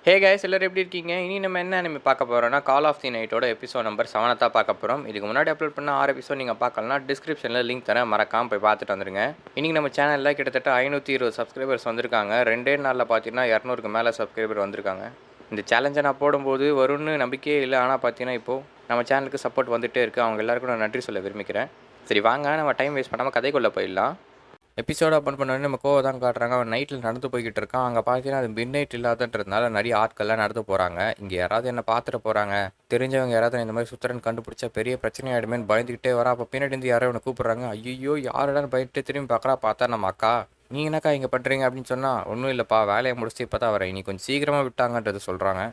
Hey guys, எல்லாரும் எப்படி இருக்கீங்க? இனி நம்ம என்ன anime பார்க்க போகிறோம்னா கால் ஆஃப் தி நைட்டோட எபிசோட் நம்பர் 7 தான் பார்க்க போகிறோம். இதுக்கு முன்னாடி அப்லோட் பண்ண 6 எபிசோட் நீங்கள் பார்க்கலனா டிஸ்கிரிப்ஷனில் லிங்க் தரேன், மறக்காமல் போய் பார்த்துட்டு வந்துடுங்க. இன்றைக்கி நம்ம சேனலில் கிட்டத்தட்ட 520 சப்ஸ்கிரைபர்ஸ் வந்திருக்காங்க. 2 நாளில் பார்த்தீங்கன்னா 200க்கு மேலே சப்ஸ்கிரைபர் வந்திருக்காங்க. இந்த சேலஞ்சை நான் போடும்போது வரும்னு நம்பிக்கையே இல்லை. ஆனால் பார்த்தீங்கன்னா இப்போது நம்ம சேனலுக்கு சப்போர்ட் வந்துகிட்டே இருக்குது. அவங்க எல்லாருக்கும் நான் நன்றி சொல்ல விரும்பிக்கிறேன். சரி வாங்க, நம்ம டைம் வேஸ்ட் பண்ணாமல் கதைக்குள்ளே போயிடலாம். எபிசோட ஓப்பன் பண்ணோடனே நம்ம கோவம் தான் காட்டுறாங்க. அவன் நைட்டில் நடந்து போய்கிட்டு இருக்கான். அங்கே பார்த்தீங்கன்னா அது மிட் நைட் இல்லாதன்றதுனால நிறைய ஆட்கள்லாம் நடந்து போகிறாங்க. இங்கே யாராவது என்ன பார்த்துட்டு போகிறாங்க, தெரிஞ்சவங்க யாராவது இந்த மாதிரி சுத்தரன் கண்டுபிடிச்சா பெரிய பிரச்சனை ஆகிடுமேன்னு பயந்துக்கிட்டே வரா. அப்போ பின்னாடி இருந்து யாரோ அவனை கூப்பிட்றாங்க. ஐயோ யாரோடான்னு பயந்துட்டு திரும்பி பார்க்குறா. பார்த்தா நம்ம அக்கா. நீங்கள் என்னக்கா இங்கே பண்ணுறீங்க அப்படின்னு சொன்னால், ஒன்றும் இல்லைப்பா, வேலையை முடிச்சுட்டு இப்போ தான் வரேன், இன்னைக்கு கொஞ்சம் சீக்கிரமாக விட்டாங்கன்றது சொல்கிறாங்க.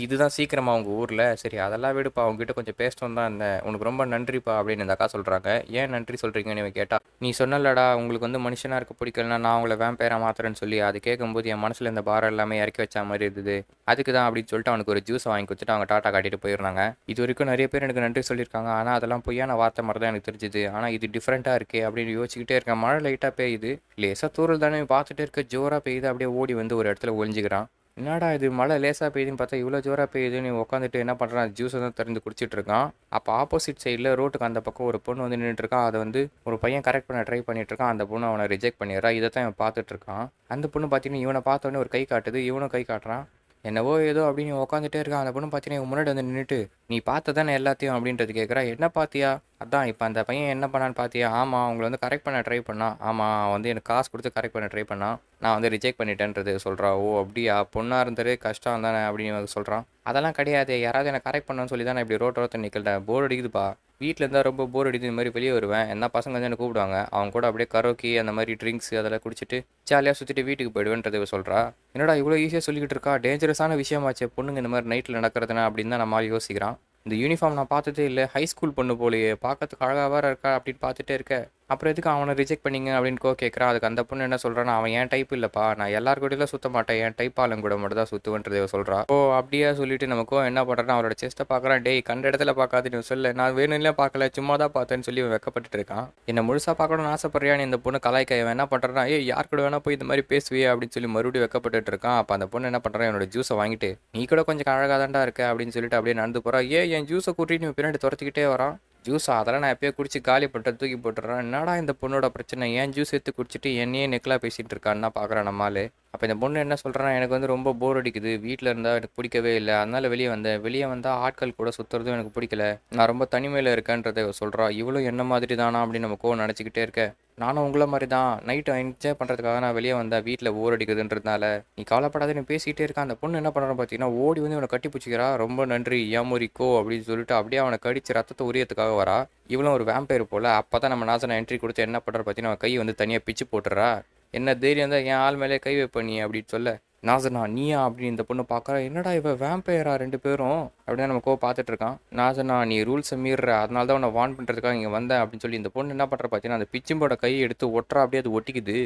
இதுதான் சீக்கிரமா உங்கள் ஊரில்? சரி அதெல்லாம் விடுப்பா, உங்ககிட்ட கொஞ்சம் பேசணும் தான் இருந்தேன், உனக்கு ரொம்ப நன்றிப்பா அப்படின்னு இந்த அக்கா சொல்கிறாங்க. ஏன் நன்றி சொல்கிறீங்கன்னு இவன் கேட்டால், நீ சொன்னலடா உங்களுக்கு வந்து மனுஷனாக இருக்க பிடிக்கலன்னா நான் உங்களை வேம்பயராக மாத்துறேன்னு சொல்லி, அது கேட்கும்போது என் மனசில் இந்த பாரம் எல்லாமே இறக்கி வச்ச மாதிரி இருந்தது, அதுக்கு தான் அப்படின்னு சொல்லிட்டு அவனுக்கு ஒரு ஜூஸை வாங்கி கொடுத்துட்டு அவங்க டாட்டா காட்டிட்டு போயிடுறாங்க. இது வரைக்கும் நிறைய பேர் எனக்கு நன்றி சொல்லியிருக்காங்க, ஆனால் அதெல்லாம் பொய்யான வார்த்தை மாதிரி தான் எனக்கு தெரிஞ்சுது. ஆனால் இது டிஃப்ரெண்ட்டாக இருக்கே அப்படின்னு யோசிச்சுக்கிட்டே இருக்கேன். மழை லைட்டாக பெய்யுது, லேசாக தூரல் தானே பார்த்துட்டு இருக்க, ஜோராக பெய்யுது. அப்படியே ஓடி வந்து ஒரு இடத்துல ஒழிஞ்சிக்கிறான். என்னடா இது மழை லேசாக பெய்யுதுன்னு பார்த்தா இவ்வளோ ஜோராக பெய்யுதுன்னு உட்காந்துட்டு என்ன பண்ணுறான், ஜூஸை தான் திறந்து குடிச்சிட்டு இருக்கான். அப்போ ஆப்போசிட் சைடில் ரோட்டுக்கு அந்த பக்கம் ஒரு பொண்ணு வந்து நின்றுட்டு இருக்கான். அதை வந்து ஒரு பையன் கரெக்ட் பண்ண ட்ரை பண்ணிட்டு இருக்கான். அந்த பொண்ணு அவனை ரிஜெக்ட் பண்ணிடுறா. இதை தான் இவன் பார்த்துட்டு இருக்கான். அந்த பொண்ணு பார்த்தீங்கன்னா இவனை பார்த்தோன்னே ஒரு கை காட்டுது, இவனும் கை காட்டுறான். என்னவோ ஏதோ அப்படின்னு உட்காந்துட்டே இருக்கான். அந்த பொண்ணு பார்த்தீங்கன்னா இவன் முன்னாடி வந்து நின்றுட்டு, நீ பார்த்த தானே எல்லாத்தையும் அப்படின்றது கேட்குறா. என்ன பார்த்தியா? அதான் இப்போ அந்த பையன் என்ன பண்ணான்னு பார்த்தியா? ஆமாம், அவங்கள வந்து கரெக்ட் பண்ண ட்ரை பண்ணான். ஆமாம், அவன் வந்து எனக்கு காசு கொடுத்து கரெக்ட் பண்ண ட்ரை பண்ணான், நான் வந்து ரிஜெக்ட் பண்ணிட்டேன்றது சொல்கிறா. ஓ அப்படியா, பொண்ணாக இருந்தது கஷ்டம் தானே அப்படின்னு சொல்கிறான். அதெல்லாம் கிடையாது, யாராவது எனக்கு கரெக்ட் பண்ணணும்னு சொல்லி தான் நான் இப்படி ரோட்டை நிற்கல, போர் அடிக்குதுப்பா, வீட்டில் இருந்தால் ரொம்ப போர் அடிக்குது, இந்த மாதிரி வெளியே வருவேன், என்ன பசங்க வந்து என்ன கூப்பிடுவாங்க, அவங்க கூட அப்படியே கரோக்கி அந்த மாதிரி ட்ரிங்க்ஸ் அதெல்லாம் குடிச்சிட்டு ஜாலியாக சுற்றிட்டு வீட்டுக்கு போயிடுவேன்றதை சொல்கிறா. என்னடா இவ்வளோ ஈஸியாக சொல்லிக்கிட்டு இருக்கா, டேஞ்சரஸான விஷயமாச்சே பொண்ணுங்க இந்த மாதிரி நைட்டில் நடக்கிறதுனா அப்படின்னு தான் நம்ம யோசிக்கிறான். இந்த யூனிஃபார்ம் நான் பார்த்ததே இல்லை, ஹை ஸ்கூல் பொண்ணு போலையே, பார்க்கறதுக்கு அழகாக வேறு இருக்கா அப்படின்னு பார்த்துட்டே இருக்க. அப்புறம் எதுக்கு அவனை ரிஜெக்ட் பண்ணிங்க அப்படின்னு கேட்குறான். அதுக்கு அந்த பொண்ணு என்ன சொல்கிறான்னா, அவன் என் டைப் இல்லைப்பா, நான் எல்லாரு கூடலாம் சுற்ற மாட்டேன், என் டைப் ஆளுங்க கூட மட்டும் தான் சுற்றுவன்றதை சொல்கிறா. ஓ அப்படியே சொல்லிட்டு நமக்கும் என்ன பண்ணுறான், அவரோட செஸ்ட்டை பார்க்குறான். டேய் கண்ட இடத்துல பார்க்காதுன்னு சொல்ல, நான் வேணும்ல பார்க்கல, சும்மா தான் பார்த்தேன்னு சொல்லி வெக்கப்பட்டு இருக்கான். என்ன முழுசாக பார்க்கணும்னு ஆசைப்படுறியான்னு இந்த பொண்ணு கலாய்க்க இவன் என்ன பண்ணுறான், யார் கூட வேணா போய் இந்த மாதிரி பேசுவே அப்படின்னு சொல்லி மறுபடியும் வெக்கப்பட்டு இருக்கான். அப்போ அந்த பொண்ணு என்ன பண்ணுறான், என்னோட ஜூஸை வாங்கிட்டு, நீ கூட கொஞ்சம் அழகாக தான்டா இருக்க அப்படின்னு சொல்லிட்டு அப்படியே நடந்து போகிறான். என் ஜூஸை கூட்டிட்டு பின்னாடி துரத்திக்கிட்டே வரான். ஜூஸா அதெல்லாம் நான் எப்போயோ குடிச்சு காலி பண்ணிட்டு தூக்கி போட்டுறேன். என்னடா இந்த பொண்ணோட பிரச்சனை, ஏன் ஜூஸ் எடுத்து குடிச்சிட்டு என்னையே நெக்கலாக பேசிகிட்டு இருக்கான்னு பார்க்குறான் நம்மால். அப்போ இந்த பொண்ணு என்ன சொல்கிறேன்னா, எனக்கு வந்து ரொம்ப போர் அடிக்குது, வீட்டில் இருந்தால் எனக்கு பிடிக்கவே இல்லை, அதனால் வெளியே வந்தேன், வெளியே வந்தால் ஆட்கள் கூட சுற்றுறதும் எனக்கு பிடிக்கல, நான் ரொம்ப தனிமையில் இருக்கேன்றதை சொல்கிறா. இவ்வளோ என்ன மாதிரி தானா அப்படின்னு நம்ம நினச்சிக்கிட்டே இருக்கேன். நானும் உங்களை மாதிரி தான், நைட்டு என்ஜாய் பண்ணுறதுக்காக நான் வெளியே வந்தேன், வீட்டில் போர் அடிக்குதுன்றதுனால, நீ கவலைப்படாதுன்னு பேசிக்கிட்டே இருக்கான். அந்த பொண்ணு என்ன பண்ணுறான்னு பார்த்தீங்கன்னா ஓடி வந்து இவனை கட்டி பிடிச்சிக்கிறா. ரொம்ப நன்றி ஏமுரிக்கோ அப்படின்னு சொல்லிட்டு அப்படியே அவனை கடிச்சு ரத்தத்தை உரியத்துக்காக வரா. இவளும் ஒரு வேம்பயர் போல். அப்போ தான் நம்ம நாசனை என்ட்ரி கொடுத்து என்ன பண்ணுற பார்த்தீங்கன்னா அவன் கை வந்து தனியாக பிச்சு போட்டுறா. என்ன தைரியம் தான் என் ஆள் மேலே கை வைப்ப நீ அப்படின்னு சொல்ல, நாசனா நீயா அப்படின்னு இந்த பொண்ணு பார்க்குறா. என்னடா இவ வேம்பயரா 2 பேரும் அப்படின்னு நம்ம பார்த்துட்டு இருக்கான். நாசனா நீ ரூல்ஸை மீறுற, அதனால தான் உன்னை வார்ன் பண்ணுறதுக்காக இங்கே வந்தேன் அப்படின்னு சொல்லி இந்த பொண்ணு என்ன பண்ணுற பார்த்தீங்கன்னா அந்த பிச்சும்போட கையை எடுத்து ஒட்டுறா. அப்படியே அது ஒட்டிக்குது.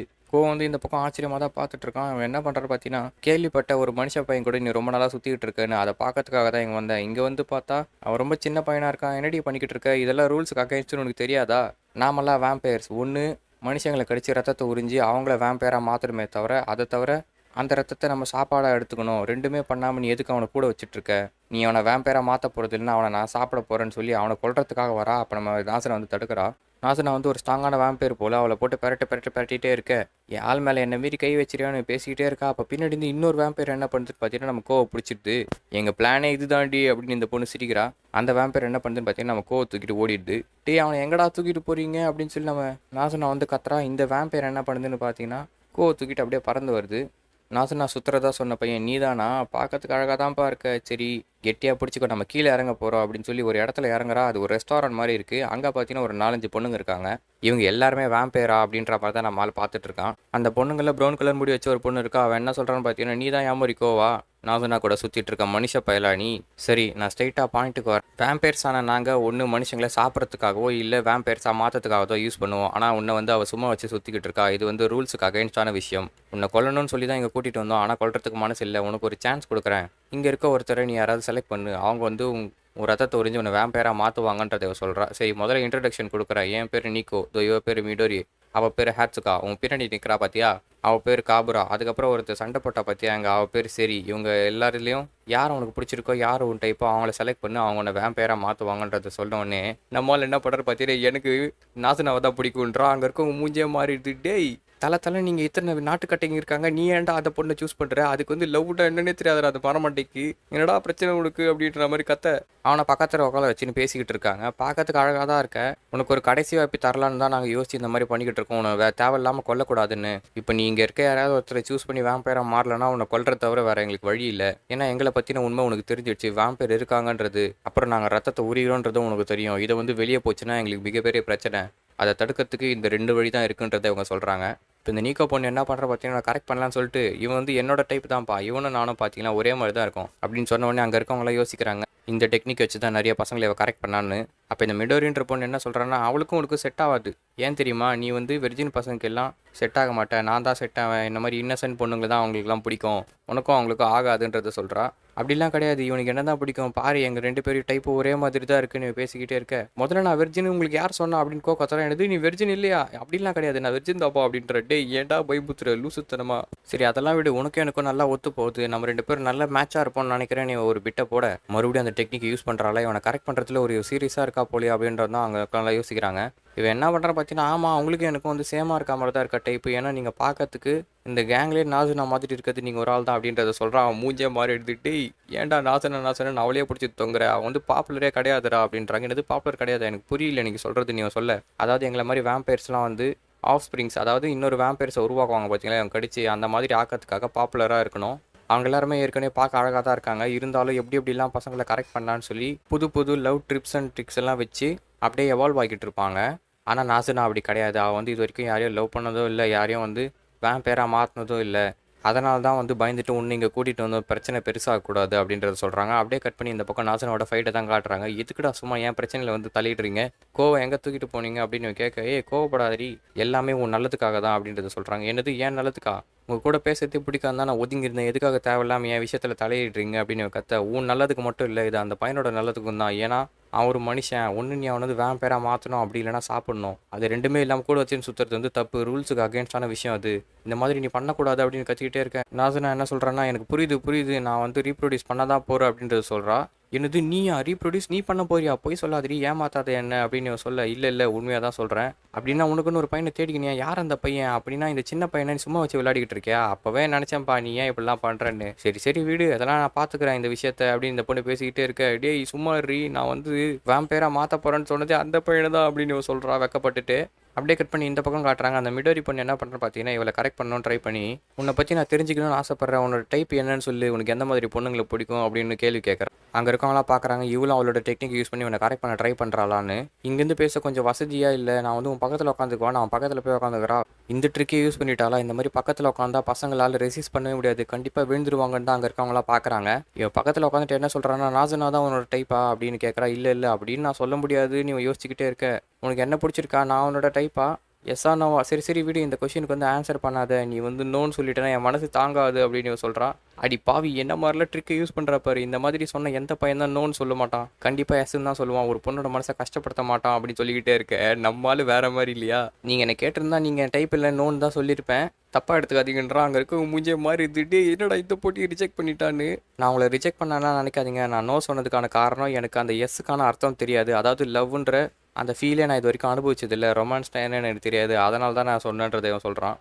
வந்து இந்த பக்கம் ஆச்சரியமாக தான் பார்த்துட்டு இருக்கான். அவன் என்ன பண்ணுறாரு பார்த்தீங்கன்னா, கேள்விப்பட்ட ஒரு மனுஷ பையன் கூட நீ ரொம்ப நாளாக சுற்றிக்கிட்டு இருக்கேன்னு, அதை பார்க்கறதுக்காக தான் இங்கே வந்தேன். இங்கே வந்து பார்த்தா அவன் ரொம்ப சின்ன பையனாக இருக்கான், என்னடி பண்ணிக்கிட்டு இருக்க, இதெல்லாம் ரூல்ஸுக்கு அகைன்ஸ்ட்னு உனக்கு தெரியாதா? நாமெல்லாம் வேம்பயர்ஸ் ஒன்று மனுஷங்களை கடிச்சு ரத்தத்தை உறிஞ்சி அவங்கள வேம்பயராக மாற்றணுமே தவிர, அதை தவிர அந்த ரத்தத்தை நம்ம சாப்பாடாக எடுத்துக்கணும். 2மே பண்ணாமல் நீ எதுக்கு அவனை கூட வச்சுட்ருக்க, நீ அவனை வேம்பயராக மாற்ற போகிறது இல்லைன்னா அவனை நான் சாப்பிட போகிறேன்னு சொல்லி அவனை கொல்றதுக்காக வரா. அப்போ நம்ம நாசனை வந்து தடுக்கிறா. நாசனை வந்து ஒரு ஸ்ட்ராங்கான வேம்பயர் போல் அவளை போட்டு பெரட்டிகிட்டே இருக்க, என் ஆள் மேலே என்னை மீறி கை வச்சிருக்கான்னு பேசிக்கிட்டே இருக்கா. அப்போ பின்னாடி இருந்து இன்னொரு வேம்பயர் என்ன பண்ணுறது பார்த்தீங்கன்னா நம்ம பிடிச்சிடுது. எங்கள் பிளானே இது தாண்டி அப்படின்னு இந்த பொண்ணு சிரிக்கிறா. அந்த வேம்பயர் என்ன பண்ணுதுன்னு பார்த்தீங்கன்னா நம்ம தூக்கிட்டு ஓடிடுது. அவனை எங்கடா தூக்கிட்டு போகிறீங்க அப்படின்னு சொல்லி நம்ம நாசனை வந்து கத்துறா. இந்த வேம்பயர் என்ன பண்ணுதுன்னு பார்த்தீங்கன்னா தூக்கிட்டு அப்படியே பறந்து வருது. நாசனா சுற்றுறதா சொன்ன பையன் நீதானா, பார்க்கறதுக்கு அழகாக தான்ப்பா இருக்க, சரி கெட்டியாக பிடிச்சிக்கோ, நம்ம கீழே இறங்க போகிறோம் அப்படின்னு சொல்லி ஒரு இடத்துல இறங்குறா. அது ஒரு ரெஸ்டாரண்ட் மாதிரி இருக்குது. அங்கே பார்த்தீங்கன்னா ஒரு 4-5 பொண்ணுங்க இருக்காங்க. இவங்க எல்லாருமே வேம்பயரா அப்படின்ற மாதிரி தான் நம்ம ஆள் பார்த்துட்டு இருக்கான். அந்த பொண்ணுங்களில் ப்ரௌன் கலர் முடி வச்ச ஒரு பொண்ணு இருக்கா. அவன் என்ன சொல்கிறான்னு பார்த்தீங்கன்னா, நீ தான் ஏமுரிக்கோவா, நாசனா கூட சுற்றிட்டு இருக்க மனுஷ பயலானி. சரி நான் ஸ்ட்ரைட்டாக பாயிண்ட்டுக்கு வரேன். வேம்பயர்ஸான நாங்கள் ஒன்று மனுஷங்களை சாப்பிட்றதுக்காகவோ இல்லை வேம்பயர்ஸாக மாற்றத்துக்காகவோ யூஸ் பண்ணுவோம். ஆனால் உன்னை வந்து அவள் சும்மா வச்சு சுற்றிக்கிட்டு இருக்கா. இது வந்து ரூல்ஸுக்கு அகைன்ஸ்டான விஷயம். உன்னை கொல்லணும்னு சொல்லி தான் இங்கே கூட்டிகிட்டு வந்தோம். ஆனால் கொல்றதுக்கு மனசு இல்லை. உனக்கு ஒரு சான்ஸ் கொடுக்குறேன். இங்கே இருக்க ஒருத்தரை நீ யாராவது செலக்ட் பண்ணு, அவங்க வந்து ஒரு ரத்தத்தை உறிஞ்சு உன்னை வேம்பயராக மாற்றுவாங்கன்றதை சொல்கிறா. சரி முதல்ல இன்ட்ரடக்ஷன் கொடுக்குறேன். என் பேர் நீக்கோ, இவ பேர் மிடோரி. அவள் பேர் ஹேட்சுகா, உன் பின்னாடி நிற்கிறா பார்த்தியா அவள் பேர் காபுரா, அதுக்கப்புறம் ஒருத்தர் சண்டை போட்டா பார்த்தியா அங்கே அவள் பேர் சரி. இவங்க எல்லாருலேயும் யார் உனக்கு பிடிச்சிருக்கோ யார் உன் டைப்போ அவங்கள செலக்ட் பண்ணி அவங்க உன்னை வேம்பயராக மாற்றுவாங்கன்றத சொன்னோடனே நம்மளால் என்ன பண்ணுறது பார்த்தீங்கன்னா எனக்கு நாசனாவை தான் பிடிக்குன்றா. அங்கே இருக்கவங்க மூஞ்சே மாறிடுது. டேய் தலை நீங்கள் இத்தனை நாட்டுக்கட்டைங்க இருக்காங்க, நீ ஏன்டா அதை பொண்ணை சூஸ் பண்ணுற, அதுக்கு வந்து லவ்டா என்னன்னே தெரியாதுடா அது மரமண்டைக்கு, என்னடா பிரச்சனை உனக்கு அப்படின்ற மாதிரி கத்த. அவனை பக்கத்தில் உட்கார வச்சுன்னு பேசிக்கிட்டு இருக்காங்க. பார்க்கறதுக்கு அழகாக தான் இருக்க, உனக்கு ஒரு கடைசி வாய்ப்பு தரலான்னு தான் நாங்கள் யோசிச்சு இந்த மாதிரி பண்ணிக்கிட்டு இருக்கோம், உன்னை தேவையில்லாமல் கொல்லக்கூடாதுன்னு. இப்போ நீ இங்கே இருக்க யாராவது ஒருத்தரை சூஸ் பண்ணி வேம்பயராக மாறலன்னா உன்னை கொல்ற தவிர வேறு எங்களுக்கு வழி இல்லை. ஏன்னா எங்களை பற்றின உண்மை உனக்கு தெரிஞ்சிடுச்சு, வேம்பயர் இருக்காங்கன்றது, அப்புறம் நாங்கள் ரத்தத்தை உரிகிறோன்றதும் உனக்கு தெரியும். இதை வந்து வெளியே போச்சுன்னா எங்களுக்கு மிகப்பெரிய பிரச்சனை, அதை தடுக்கிறதுக்கு இந்த 2 வழி தான் இருக்குன்றதை அவங்க சொல்கிறாங்க. இப்போ இந்த நீக்கோ பொண்ணு என்ன பண்ணுற பார்த்தீங்கன்னா கரெக்ட் பண்ணலான்னு சொல்லிட்டு இவன் வந்து என்னோட டைப் தான்ப்பா, இவனும் நானும் பார்த்தீங்கன்னா ஒரே மாதிரி தான் இருக்கும் அப்படின்னு சொன்ன உடனே அங்கே இருக்கவங்களாம் யோசிக்கிறாங்க இந்த டெக்னிக் வச்சு தான் நிறைய பசங்களை இவ கரெக்ட் பண்ணான்னு. அப்போ இந்த மிடோரின்ற பொண்ணு என்ன சொல்கிறான்னா அவளுக்கும் உனக்கு செட் ஆகாது. ஏன் தெரியுமா, நீ வந்து வெர்ஜின் பசங்களுக்கு எல்லாம் செட் ஆக மாட்டேன், நான் தான் செட் ஆவேன், இந்த மாதிரி இன்னசென்ட் பொண்ணுங்களை தான் அவங்களுக்குலாம் பிடிக்கும், உனக்கும் அவங்களுக்கும் ஆகாதுன்றத சொல்கிறா. அப்படிலாம் கிடையாது, இவனுக்கு என்ன தான் பிடிக்கும் பாரு, எங்கள் 2 பேரும் டைப்பு ஒரே மாதிரி தான் இருக்குன்னு பேசிக்கிட்டே இருக்க. முதல்ல நான் வெர்ஜின் உங்களுக்கு யார் சொன்னா அப்படின்னு கோக்கத்தரேன். எனது நீ வெர்ஜின் இல்லையா, அப்படிலாம் கிடையாது, நான் வெர்ஜின் தாப்பா அப்படின்ற. டே ஏன்டா பயபுத்துற லூசுத்தனமா. சரி அதெல்லாம் விடு, உனக்கும் எனக்கும் நல்லா ஒத்து போகுது, நம்ம 2 பேரும் நல்ல மேட்சாக இருப்போம்னு நினைக்கிறேன். நீ ஒரு பிட்டை போட மறுபடியும் அந்த டெக்னிக் யூஸ் பண்ணுறால, இவனை கரெக்ட் பண்ணுறதுல ஒரு சீரியஸாக இருக்கா போலியா அப்படின்றது தான் அங்கே நல்லா யோசிக்கிறாங்க. இவன் என்ன பண்ணுற பார்த்தீங்கன்னா ஆமாம் அவங்களுக்கும் எனக்கும் வந்து சேமாக இருக்க மாதிரி தான் இருக்க டைப்பு, ஏன்னா நீங்கள் பார்க்கறதுக்கு இந்த கேங்லேயே நாசனா மாதிரி இருக்கிறது நீங்கள் ஒரு ஆள் தான் அப்படின்றத சொல்கிறான். அவன் மூஞ்சே மாறி எடுத்துக்கிட்டு ஏன்டா நாசனன் அவளையே பிடிச்சி தொங்குற, அவன் வந்து பாப்புலரே கிடையாதுடா அப்படின்றாங்க. என்னது பாப்புலர் கிடையாது, எனக்கு புரியல நீங்கள் சொல்கிறது நீ சொல்ல. அதாவது எங்களை மாதிரி வேம்பயர்ஸ்லாம் வந்து ஆஃப் ஸ்ப்ரிங்ஸ், அதாவது இன்னொரு வேம்பயர்ஸை உருவாக்குவாங்க பார்த்தீங்களா, அவங்க கடிச்சு அந்த மாதிரி ஆக்கிறதுக்காக பாப்புலராக இருக்கணும். அவங்க எல்லாருமே ஏற்கனவே பார்க்க அழகாக தான் இருக்காங்க, இருந்தாலும் எப்படி எப்படிலாம் பசங்களை கரெக்ட் பண்ணலான்னு சொல்லி புது புது லவ் ட்ரிப்ஸ் அண்ட் ட்ரிக்ஸ் எல்லாம் வச்சு அப்படியே எவால்வ் ஆகிட்டு இருப்பாங்க. ஆனால் நாசனா அப்படி கிடையாது, அவள் வந்து இது வரைக்கும் யாரையும் லவ் பண்ணதோ இல்லை, யாரையும் வந்து வேம்பயராக மாற்றினதும் இல்லை. அதனால தான் வந்து பயந்துட்டு ஒன்று இங்கே கூட்டிகிட்டு வந்து பிரச்சனை பெருசாகக்கூடாது அப்படின்றத சொல்கிறாங்க. அப்படியே கட் பண்ணி இந்த பக்கம் நாசனோட ஃபைட்டை தான் காட்டுறாங்க. எதுக்குடா சும்மா ஏன் பிரச்சனையில் வந்து தலையிடுறீங்க, கோவம் எங்கே தூக்கிட்டு போனீங்க அப்படின்னு கேட்க, கோவப்படாதீ எல்லாமே உன் நல்லதுக்காக தான் அப்படின்றத சொல்கிறாங்க. என்னது ஏன் நல்லதுக்கா, உங்கள் கூட பேசுறதே பிடிக்காது தான் நான் ஒதுங்கியிருந்தேன், எதுக்காக தேவையில்லாமல் என் விஷயத்தில் தலையிடுறீங்க அப்படின்னு கத்த. உன் நல்லதுக்கு மட்டும் இல்லை, இது அந்த பையனோட நல்லதுக்கும் தான். ஏன்னா அவன் ஒரு மனுஷன், ஒன்று நீ அவனை வந்து வேம்பயராக மாற்றணும், அப்படி இல்லைனா சாப்பிடணும், அது 2மே இல்லாமல் கூட வச்சுன்னு சுற்றுறது வந்து தப்பு, ரூல்ஸுக்கு அகேன்ஸ்டான விஷயம் அது, இந்த மாதிரி நீ பண்ணக்கூடாது அப்படின்னு கத்திக்கிட்டே இருக்கேன். நாசனா என்ன சொல்கிறேன்னா எனக்கு புரியுது நான் வந்து ரீப்ரொடியூஸ் பண்ண தான் போகிறேன் அப்படின்றது சொல்கிறா. என்னது நீயா ரீப்ரொடியூஸ் நீ பண்ண போறியா, போய் சொல்லாதீ ஏமாத்தாத என்ன அப்படின்னு சொல்ல. இல்லை உண்மையாக தான் சொல்கிறேன். அப்படின்னா உனக்குன்னு ஒரு பையனை தேடிக்கினியா, யார் அந்த பையன் அப்படின்னா இந்த சின்ன பையனை சும்மா வச்சு விளையாடிக்கிட்டு இருக்கியா, அப்போவே நினச்சேன்ப்பா நீ ஏன் இப்படிலாம் பண்ணுறேன்னு. சரி வீடு அதெல்லாம் நான் பார்த்துக்கிறேன் இந்த விஷயத்த அப்படின்னு இந்த பொண்ணு பேசிக்கிட்டே இருக்க. டேய் சும்மா நான் வந்து வேம்பயராக மாற்ற போகிறேன்னு சொன்னதே அந்த பையனை தான் அப்படின்னு சொல்கிறா வெக்கப்பட்டுட்டு. அப்படியே கட் பண்ணி இந்த பக்கம் காட்டுறாங்க. அந்த மிடோரி பொண்ணு என்ன பண்ணுறேன் பார்த்தீங்கன்னா இவளை கரெக்ட் பண்ணணும்னு ட்ரை பண்ணி உன்னை பற்றி நான் தெரிஞ்சுக்கணும்னு ஆசைப்பட்றேன், உன்னோட டைப் என்னன்னு சொல்லி, உனக்கு எந்த மாதிரி பொண்ணுங்களை பிடிக்கும் அப்படின்னு கேள்வி கேட்குறேன். அங்கே இருக்கவங்களாம் பார்க்குறாங்க இவளும் அவளோட டெக்னிக் யூஸ் பண்ணி உன்னை கரெக்ட் பண்ண ட்ரை பண்ணுறாளான்னு. இங்கேருந்து பேச கொஞ்சம் வசதியாக இல்லை, நான் வந்து உன் பக்கத்தில் உட்காந்துக்குவா, நான் பக்கத்தில் போய் உட்காந்துக்கிறா, இந்த ட்ரிக்கே யூஸ் பண்ணிட்டாளா, இந்த மாதிரி பக்கத்தில் உட்காந்தா பசங்களால் ரெசிஸ்ட் பண்ணவே முடியாது, கண்டிப்பாக விழுந்துருவாங்கன்னு தான் அங்கே இருக்கவங்களாம் பார்க்குறாங்க. இவன் பக்கத்தில் உட்காந்துட்டு என்ன சொல்கிறான்னா நாசனா தான் உன்னோட டைப்பா அப்படின்னு கேட்குறா. இல்லை அப்படின்னு நான் சொல்ல முடியாது, நீ யோசிச்சுக்கிட்டே இருக்க, உனக்கு என்ன பிடிச்சிருக்கா, நான் உன்னோட டைப்பா, எஸ்ஸா நோவா, சரி விடு இந்த கொஷினுக்கு வந்து ஆன்சர் பண்ணாத, நீ வந்து நோன்னு சொல்லிட்டேன்னா என் மனசு தாங்காது அப்படின்னு சொல்கிறா. அடி பாவி என்ன மாதிரிலாம் ட்ரிக்கை யூஸ் பண்ணுற பாரு, இந்த மாதிரி சொன்ன எந்த பையன் தான் நோன்னு சொல்ல மாட்டான், கண்டிப்பாக எஸ்ன்னு தான் சொல்லுவான், ஒரு பொண்ணோட மனசை கஷ்டப்படுத்த மாட்டான் அப்படின்னு சொல்லிக்கிட்டே இருக்க. நம்மளால வேற மாதிரி இல்லையா, நீங்கள் என்னை கேட்டிருந்தா நீங்கள் டைப் இல்லை நோன்னு தான் சொல்லியிருப்பேன், தப்பாக எடுத்துக்காதீங்கன்றா. அங்கே இருக்க மூஞ்சே மாதிரி இருந்துட்டு என்னடா இந்த போட்டி ரிஜெக்ட் பண்ணிட்டான்னு. நான் உங்களை ரிஜெக்ட் பண்ணலாம் நினைக்காதீங்க, நான் நோ சொன்னதுக்கான காரணம் எனக்கு அந்த எஸ்ஸுக்கான அர்த்தம் தெரியாது, அதாவது லவ்ன்ற அந்த ஃபீலே நான் இது வரைக்கும் அனுபவிச்சதில்லை, ரொமான்ஸ்னா என்னன்னு எனக்கு தெரியாது, அதனால தான் நான் சொன்னேன்றதை அவன் சொல்கிறான்.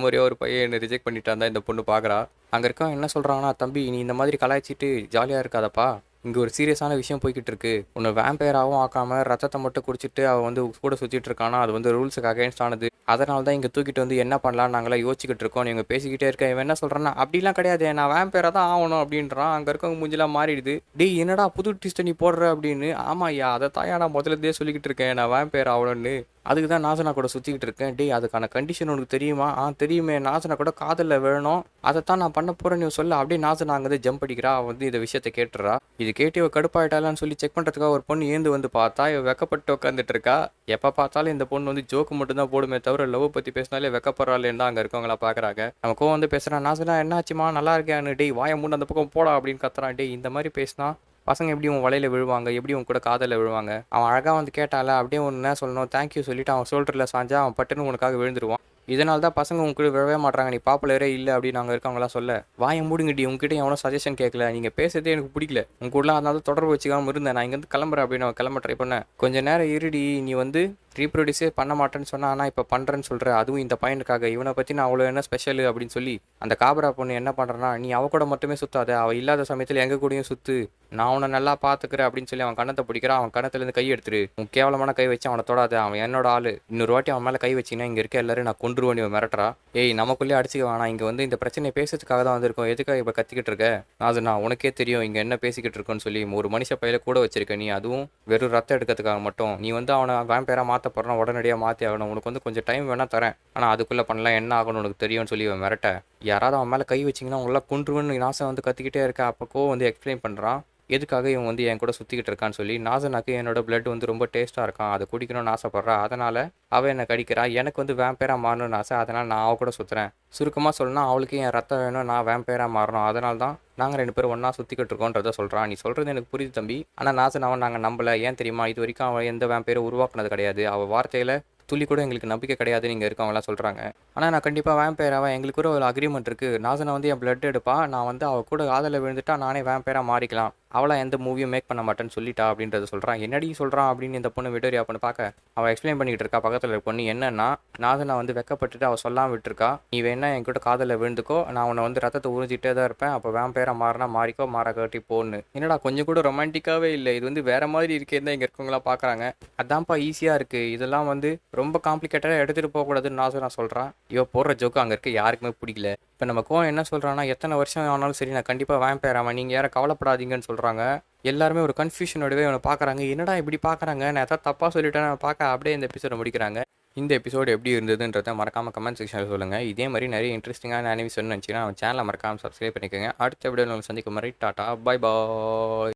முறையாக ஒரு பையன் என்னை ரிஜெக்ட் பண்ணிட்டான் தான் இந்த பொண்ணு பார்க்குறா. அங்கே இருக்கவன் என்ன சொல்கிறாங்கன்னா தம்பி நீ இந்த மாதிரி கலாய்ச்சிட்டு ஜாலியாக இருக்காதப்பா, இங்கே ஒரு சீரியஸான விஷயம் போய்கிட்டு இருக்கு, உன்னை வேம்பயராகவும் ஆக்காமல் ரத்தத்தை மட்டும் குடிச்சிட்டு அவள் வந்து கூட சுற்றிட்டு இருக்கானா, அது வந்து ரூல்ஸுக்கு அகேன்ஸ்ட் ஆனது, அதனால தான் இங்கே தூக்கிட்டு வந்து என்ன பண்ணலாம் நாங்களாம் யோசிச்சுக்கிட்டு இருக்கோம், நீங்கள் பேசிக்கிட்டே இருக்க. இவன் என்ன சொல்கிறான்னா அப்படிலாம் கிடையாது, நான் வேம்பயராக தான் ஆகணும் அப்படின்றான். அங்கே இருக்கவங்க மூஞ்சிலாம் மாறிடுது. டேய் என்னடா புது ட்விஸ்ட்டை நீ போடுற அப்படின்னு. ஆமாம் ஐயா அதை தாயா நான் முதல்லேருந்தே சொல்லிக்கிட்டு இருக்கேன், நான் வேம்பயர் ஆகணும்னு, அதுக்கு தான் நாசனா கூட சுற்றிக்கிட்டு இருக்கேன். டேய் அதுக்கான கண்டிஷன் உனக்கு தெரியுமா, தெரியுமே, நாசனா கூட காதலில் வேணும், அதைத்தான் நான் பண்ண போகிறேன்னு சொல்ல. அப்படியே நாசனா அங்கே ஜம்ப் அடிக்கிறா. அவன் வந்து இந்த விஷயத்தை கேட்டுறா. இது கேட்டு இவ கடுப்பாயிட்டாலான்னு சொல்லி செக் பண்ணுறதுக்காக ஒரு பொண்ணு ஏந்து வந்து பார்த்தா இவ வெக்கப்பட்டு உட்காந்துட்டு இருக்கா. எப்போ பார்த்தாலும் இந்த பொண்ணு வந்து ஜோக்கு மட்டும் தான் போடுமே தவிர லவ் பற்றி பேசினாலே வெக்கப்படுறாளேன்னு அங்கே இருக்கவங்களா பார்க்குறாங்க. நம்ம கோவம் வந்து பேசுகிறான். நாசனா என்னாச்சுமா நல்லா இருக்கியான்னு. டேய் வாயை மூணு அந்த பக்கம் போடா அப்படின்னு கத்துறான். டேய் இந்த மாதிரி பேசினா பசங்க எப்படி உன் வலையில விழுவாங்க, எப்படி உன் கூட காதலில் விழுவாங்க. அவன் அழகாக வந்து கேட்டால அப்படியே ஒன்று என்ன சொல்லணும், தேங்க்யூ சொல்லிவிட்டு அவன் ஷோல்டரில் சாஞ்சா அவன் பட்டுன்னு உனக்காக விழுந்துருவான். இதனால தான் பசங்க உங்க கூட விழவே மாட்றாங்க. நீ பாப்புலரே இல்லை அப்படின்னு நாங்கள் இருக்கவங்களாம் சொல்ல, வாயை மூடுங்கடி, உங்ககிட்ட எவனோ சஜஷன் கேட்கல, நீங்கள் பேசுறதே எனக்கு பிடிக்கல, உங்க கூடலாம் அதனால தொடர்பு வச்சுக்காமல் இருந்தேன், நான் இங்கேருந்து கிளம்புறேன் அப்படின்னு அவன் கிளம்ப ட்ரை பண்ணேன். கொஞ்சம் நேரம் இருடி, நீ வந்து ரீப்ரொடியூஸே பண்ண மாட்டேன்னு சொன்னா, ஆனால் இப்போ பண்ணுறேன்னு சொல்கிற, அதுவும் இந்த பையனுக்காக, இவனை பற்றி நான் அவ்வளோ என்ன ஸ்பெஷல் அப்படின்னு சொல்லி அந்த காபரா பொண்ணு என்ன பண்ணுறேன்னா, நீ அவ கூட மட்டுமே சுத்தாத, அவள் இல்லாத சமயத்தில் எங்கள் கூடயும் சுற்று, நான் அவனை நல்லா பார்த்துக்கிறேன் அப்படின்னு சொல்லி அவன் கணத்தை பிடிக்கிறான். அவன் கணத்துலேருந்து கை எடுத்துரு, உன் கேவலமான கை வச்சு அவனை தொடாத, அவன் என்னோட ஆள், இன்னொரு வாட்டி அவன் மேலே கை வச்சிங்கன்னா இங்கே இருக்க எல்லாரும் நான் கொண்டுருவேன் இவன் மிரட்டுறா. ஏய் நமக்குள்ளேயே அடிச்சுக்க வேணாம், இங்கே வந்து இந்த பிரச்சனையை பேசுறதுக்காக தான் வந்திருக்கோம், எதுக்காக இப்போ கத்திக்கிட்டு இருக்க, அது நான் உனக்கே தெரியும் இங்கே என்ன பேசிக்கிட்டு இருக்கோன்னு சொல்லி ஒரு மனுஷ பையில கூட வச்சிருக்க நீ, அதுவும் வெறும் ரத்தம் எடுக்கிறதுக்காக மட்டும். நீ வந்து அவனை வேம்பேராக மாற்ற போகிறனா உடனடியாக மாற்றி ஆகணும், உனக்கு வந்து கொஞ்சம் டைம் வேணால் தரேன், ஆனால் அதுக்குள்ளே பண்ணலாம், என்ன ஆகணும் உனக்கு தெரியும்னு சொல்லி அவன் மிரட்ட, யாராவது அவன் மேலே கை வச்சிங்கன்னா உங்களாம் கொன்றுவன்னு நாசம் வந்து கத்திக்கிட்டே இருக்கா. அப்போ வந்து எக்ஸ்பிளைன் பண்ணுறான் எதுக்காக இவன் வந்து என் கூட சுற்றிக்கிட்டு இருக்கான்னு சொல்லி. நாசனாக்கு என்னோட பிளட் வந்து ரொம்ப டேஸ்ட்டாக இருக்கான், அதை குடிக்கணும்னு ஆசைப்பட்றா, அதனால் அவள் என்னை கடிக்கிறா, எனக்கு வந்து வேம்பேராக மாறணும்னு ஆசை, அதனால் நான் அவள் கூட சுற்றுறேன். சுருக்கமாக சொல்லணும்னா அவளுக்கு என் ரத்தம் வேணும், நான் வேம்பேராக மாறணும், அதனால தான் நாங்கள் 2 பேரும் ஒன்றா சுற்றிக்கிட்டு இருக்கோன்றதை சொல்கிறான். நீ சொல்கிறது எனக்கு புரியுது தம்பி, ஆனால் நாசன் அவன் நாங்கள் நம்பலை, ஏன் தெரியுமா, இது வரைக்கும் அவன் எந்த வேம்பேரை உருவாக்குனது கிடையாது, அவள் வார்த்தையில் துளி கூட எங்களுக்கு நம்பிக்கை கிடையாது நீங்கள் இருக்கவங்களாம் சொல்கிறாங்க. ஆனால் நான் கண்டிப்பாக வேம்பேராக, எங்களுக்கு கூட ஒரு அக்ரிமெண்ட் இருக்குது, நாசனை வந்து என் பிளட் எடுப்பா, நான் வந்து அவள் கூட காதலில் விழுந்துட்டா நானே வேம்பேராக மாறிக்கலாம், அவளை எந்த மூவியும் மேக் பண்ண மாட்டேன்னு சொல்லிட்டா அப்படின்றத சொல்கிறான். என்னடி சொல்கிறான் அப்படின்னு இந்த பொண்ணு விடோரியா பொண்ணு பார்க்க அவள் எக்ஸ்பிளைன் பண்ணிக்கிட்டு இருக்கா. பக்கத்தில் இருக்க பொண்ணு என்னன்னா, நாசனை வந்து வெக்கப்பட்டுட்டு அவள் சொல்லாமல் விட்டுருக்கா, நீ வேணா என் கூட காதலில் விழுந்துக்கோ, நான் உன்னை வந்து ரத்தத்தை உறிஞ்சிட்டே தான் இருப்பேன், அப்போ வேம்பேராக மாறினா மாறிக்கோ, மாற கட்டி போன்னு. என்னடா கொஞ்சம் கூட ரொமான்டிக்காகவே இல்லை, இது வந்து வேறு மாதிரி இருக்கேன்னு தான் இங்கே இருக்கவங்களாம் பார்க்குறாங்க. அதான்ப்பா ஈஸியாக இருக்குது, இதெல்லாம் வந்து ரொம்ப காம்ப்ளிகேட்டடாக எடுத்துகிட்டு போகக்கூடாதுன்னு நான் சொல்கிறேன். இவ போடுற ஜோக்கு அங்கே இருக்க யாருக்குமே பிடிக்கல. இப்போ நம்ம கோவம் என்ன சொல்கிறான்னா, எத்தனை வருஷம் ஆனாலும் சரி நான் கண்டிப்பாக வேம்பயர் ஆவேன், நீங்கள் யாரும் கவலைப்படாதீங்கன்னு சொல்கிறாங்க. எல்லாருமே ஒரு கன்ஃபியூஷனோடவே அவனை பார்க்குறாங்க, என்னடா இப்படி பார்க்குறாங்க, நான் எதாவது தப்பாக சொல்லிட்டேன்னு பார்க்க அப்படியே இந்த எபிசோட முடிக்கிறாங்க. இந்த எபிசோடு எப்படி இருந்ததுன்றதை மறக்காமல் கமெண்ட் செக்ஷனில் சொல்லுங்கள். இதே மாதிரி நிறைய இன்ட்ரெஸ்டிங்கான அனிமேஷன் நினச்சிங்கன்னா அவன் சேனலை மறக்காமல் சப்ஸ்கிரைப் பண்ணிக்கோங்க. அடுத்த வீடியோவில் சந்திக்கும் மாதிரி டாட்டா, பை பாய்.